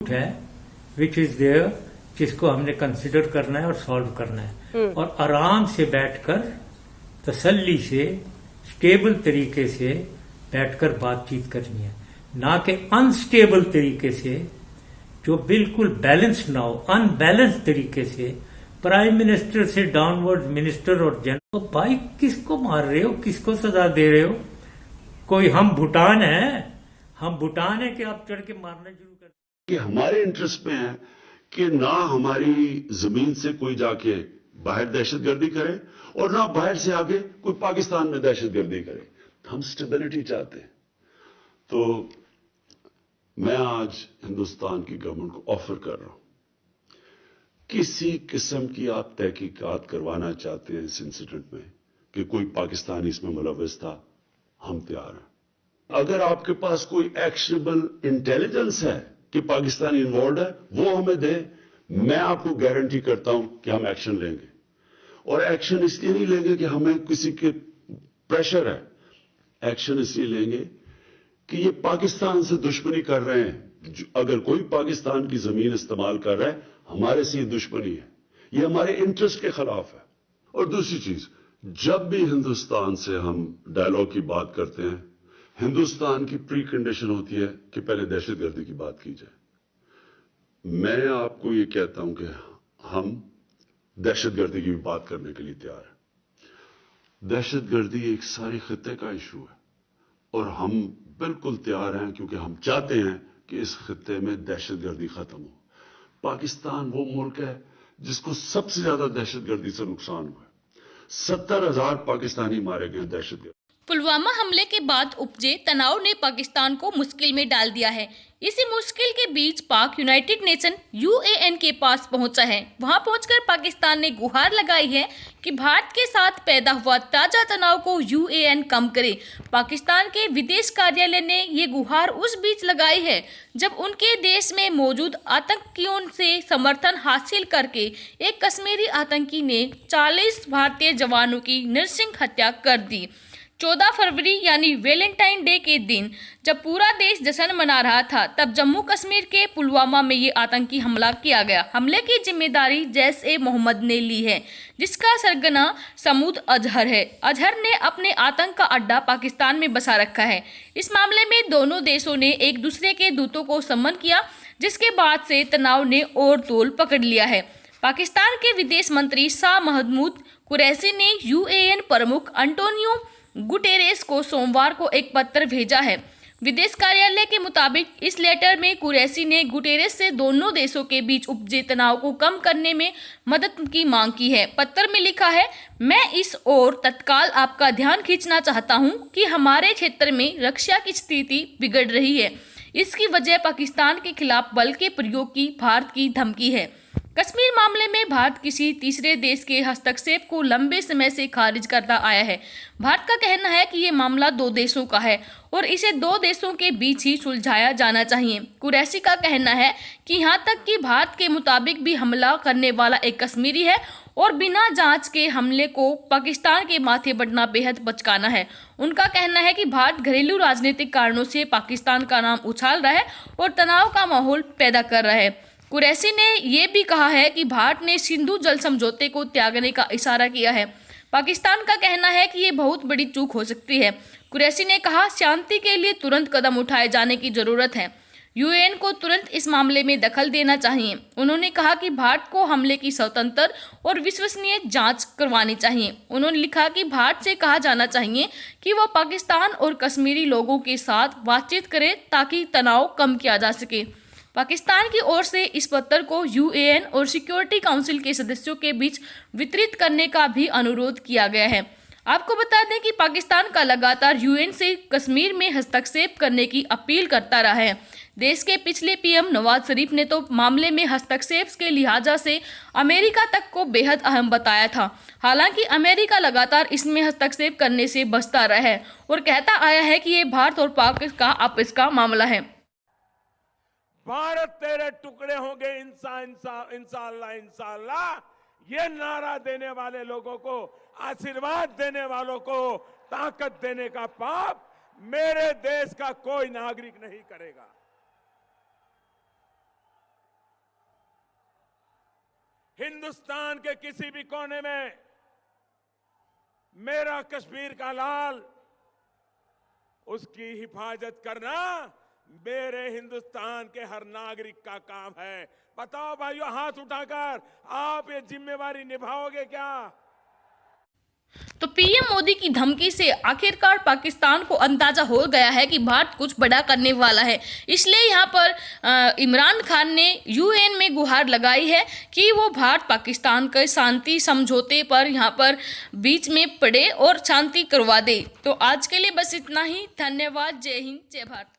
है which is there, जिसको हमने कंसिडर करना है और सॉल्व करना है और आराम से बैठकर तसल्ली से स्टेबल तरीके से बैठकर बातचीत करनी है, ना कि अनस्टेबल तरीके से जो बिल्कुल बैलेंस ना हो, अनबैलेंस तरीके से प्राइम मिनिस्टर से डाउनवर्ड मिनिस्टर और जनरल। तो भाई किसको मार रहे हो, किसको सजा दे रहे हो? कोई हम भूटान है कि आप चढ़ के मारना शुरू कर? कि हमारे इंटरेस्ट में है कि ना हमारी जमीन से कोई जाके बाहर दहशतगर्दी करे और ना बाहर से आके कोई पाकिस्तान में दहशतगर्दी करे। हम स्टेबिलिटी चाहते हैं। तो मैं आज हिंदुस्तान की गवर्नमेंट को ऑफर कर रहा हूं, किसी किस्म की आप तहकीकात करवाना चाहते हैं इस इंसिडेंट में कि कोई पाकिस्तानी इसमें मुलव्वस था, हम तैयार हैं। अगर आपके पास कोई एक्शनेबल इंटेलिजेंस है कि पाकिस्तानी इन्वॉल्व है, वो हमें दे। मैं आपको गारंटी करता हूं कि हम एक्शन लेंगे। और एक्शन इसलिए नहीं लेंगे कि हमें किसी के प्रेशर है, एक्शन इसलिए लेंगे कि ये पाकिस्तान से दुश्मनी कर रहे हैं। अगर कोई पाकिस्तान की जमीन इस्तेमाल कर रहा है, हमारे से ये दुश्मनी है, ये हमारे इंटरेस्ट के खिलाफ है। और दूसरी चीज, जब भी हिंदुस्तान से हम डायलॉग की बात करते हैं, हिंदुस्तान की प्री कंडीशन होती है कि पहले दहशतगर्दी की बात की जाए। मैं आपको ये कहता हूं कि हम दहशतगर्दी की भी बात करने के लिए तैयार हैं। दहशतगर्दी एक सारे खित्ते का इशू है और हम बिल्कुल तैयार हैं, क्योंकि हम चाहते हैं कि इस खित्ते में दहशतगर्दी खत्म हो। पाकिस्तान वो मुल्क है जिसको सबसे ज्यादा दहशतगर्दी से नुकसान हुआ है। 70,000 पाकिस्तानी मारे गए दहशतगर्दी। पुलवामा हमले के बाद उपजे तनाव ने पाकिस्तान को मुश्किल में डाल दिया है। इसी मुश्किल के बीच पाक यूनाइटेड नेशन यूएन के पास पहुंचा है। वहां पहुंचकर पाकिस्तान ने गुहार लगाई है कि भारत के साथ पैदा हुआ ताजा तनाव को यूएन कम करे। पाकिस्तान के विदेश कार्यालय ने ये गुहार उस बीच लगाई है जब उनके देश में मौजूद आतंकियों से समर्थन हासिल करके एक कश्मीरी आतंकी ने 40 भारतीय जवानों की नृशंस हत्या कर दी। 14 फरवरी यानी वैलेंटाइन डे के दिन जब पूरा देश जश्न मना रहा था, तब जम्मू कश्मीर के पुलवामा में ये आतंकी हमला किया गया। हमले की जिम्मेदारी जैश-ए-मोहम्मद ने ली है, जिसका सरगना मसूद अजहर है। अजहर ने अपने आतंक का अड्डा पाकिस्तान में बसा रखा है। इस मामले में दोनों देशों ने एक दूसरे के दूतों को सम्मन किया, जिसके बाद से तनाव ने और तोल पकड़ लिया है। पाकिस्तान के विदेश मंत्री शाह महमूद कुरैशी ने यूएन प्रमुख अंटोनियो गुटेरेस को सोमवार को एक पत्र भेजा है। विदेश कार्यालय के मुताबिक इस लेटर में कुरैशी ने गुटेरेस से दोनों देशों के बीच उपजे तनाव को कम करने में मदद की मांग की है। पत्र में लिखा है, मैं इस ओर तत्काल आपका ध्यान खींचना चाहता हूं कि हमारे क्षेत्र में रक्षा की स्थिति बिगड़ रही है। इसकी वजह पाकिस्तान के खिलाफ बल के प्रयोग की भारत की धमकी है। कश्मीर मामले में भारत किसी तीसरे देश के हस्तक्षेप को लंबे समय से खारिज करता आया है। भारत का कहना है कि ये मामला दो देशों का है और इसे दो देशों के बीच ही सुलझाया जाना चाहिए। कुरैशी का कहना है कि यहाँ तक कि भारत के मुताबिक भी हमला करने वाला एक कश्मीरी है और बिना जांच के हमले को पाकिस्तान के माथे बढ़ना बेहद बचकाना है। उनका कहना है कि भारत घरेलू राजनीतिक कारणों से पाकिस्तान का नाम उछाल रहा है और तनाव का माहौल पैदा कर रहा है। कुरैशी ने यह भी कहा है कि भारत ने सिंधु जल समझौते को त्यागने का इशारा किया है। पाकिस्तान का कहना है कि ये बहुत बड़ी चूक हो सकती है। कुरैशी ने कहा, शांति के लिए तुरंत कदम उठाए जाने की जरूरत है। यूएन को तुरंत इस मामले में दखल देना चाहिए। उन्होंने कहा कि भारत को हमले की स्वतंत्र और विश्वसनीय जांच करवानी चाहिए। उन्होंने लिखा कि भारत से कहा जाना चाहिए कि वह पाकिस्तान और कश्मीरी लोगों के साथ बातचीत करे ताकि तनाव कम किया जा सके। पाकिस्तान की ओर से इस पत्र को यूएन और सिक्योरिटी काउंसिल के सदस्यों के बीच वितरित करने का भी अनुरोध किया गया है। आपको बता दें कि पाकिस्तान का लगातार यूएन से कश्मीर में हस्तक्षेप करने की अपील करता रहा है। देश के पिछले पीएम नवाज शरीफ ने तो मामले में हस्तक्षेप के लिहाजा से अमेरिका तक को बेहद अहम बताया था। हालांकि अमेरिका लगातार इसमें हस्तक्षेप करने से बचता रहा है और कहता आया है कि ये भारत और पाक का आपस का मामला है। भारत तेरे टुकड़े होंगे इंशाअल्लाह इंशाअल्लाह, ये नारा देने वाले लोगों को, आशीर्वाद देने वालों को ताकत देने का पाप मेरे देश का कोई नागरिक नहीं करेगा। हिंदुस्तान के किसी भी कोने में मेरा कश्मीर का लाल, उसकी हिफाजत करना मेरे हिंदुस्तान के हर नागरिक का काम है। बताओ भाइयों, हाथ उठाकर आप ये जिम्मेवारी निभाओगे क्या? तो पीएम मोदी की धमकी से आखिरकार पाकिस्तान को अंदाजा हो गया है कि भारत कुछ बड़ा करने वाला है। इसलिए यहाँ पर इमरान खान ने यूएन में गुहार लगाई है कि वो भारत पाकिस्तान के शांति समझौते पर यहाँ पर बीच में पड़े और शांति करवा दे। तो आज के लिए बस इतना ही। धन्यवाद। जय हिंद, जय भारत।